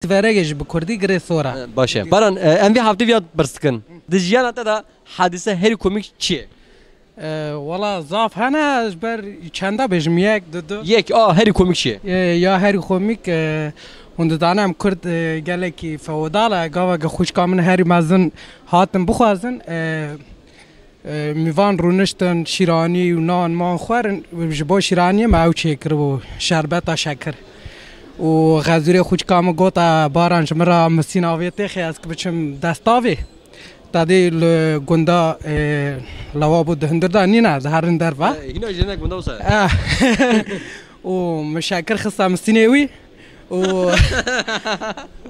تفرجش بكردي غير صورة. باشه بران ام وی هفته ویاد برسکن دجیان تا دا حادثه هری کومیک چیه والله ضعف هنا بر چنده بجم یک دو یک هری کومیک چیه یا هری کومیک und دانم کرد گله کی فودالا گاوا خوش کامن هری مازن هاتم بخوازن میوان رونشتن شیرانی و نان مان خورن جبو شیرانی ما چیکر و شربت شکر و غزوری خوش کام گوتا بارانج مرا مسیناویت خیاس که بچم دستاوی تادی گندا لوا بود هندردا نینا زهرن درفا اینا جنگ گندا وسا و مشاكر خصها مستنيوي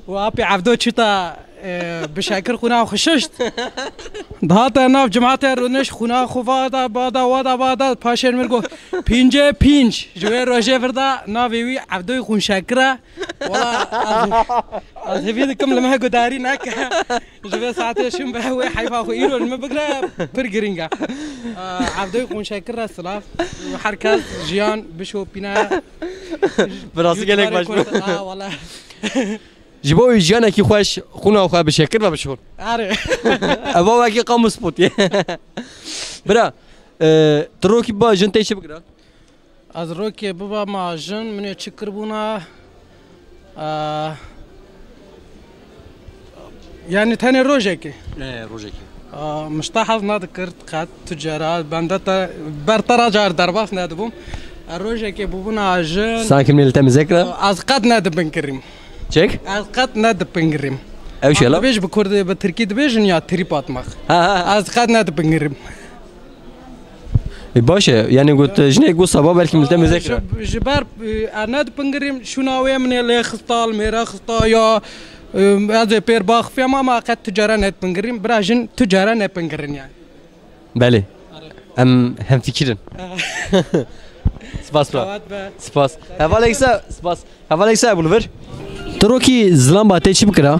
و ابي عبدو چتا بشاكر خونا خششت دهاتا ناف جماعت رونش خونا خوادا بادا پاشر مرگو پینجه پینج جوه روشه فردا ناویوی عبدوی خون شاكره والله از هفيد كم لما هكو داري ناك جوه ساعتي شم بهوي حيفا خو ايرو لما بقرا برجرينجا عبدوي خون شاكره سلاف حركات جيان بشو بينا براسي گلک باش والله جبو جانا کی خوش خونا خو بشکر و بشور آره ابا کی قاموس بوتی برا تروکی با جن تیش بگرا از روکی بابا ما جن من چکر بونا يعني تاني روجكي روجكي مشتاحظ نذكرت قد تجارات بندتا برتراجار درباس نادبوم الروجكي بوبنا جن ساكن من التمذكرة از قد ندبن كريم چك از قد ندبن كريم او شلا بيج بكرد بتركي دبيجن يا تريبات مخ از قد ندبن كريم باشه يعني قلت جنيه قول صباب بلكي من التمذكرة جبار ندبن كريم شو ناوي من اللي خصال ميرا خصا يا هذا بير باخ في ما قد تجارة ندبن كريم براجن تجارة ندبن كريم يعني بله هم فكرن سپاس برا سپاس حوالك سا سپاس حوالك سا بولور تروكي زلام باته چی بکرا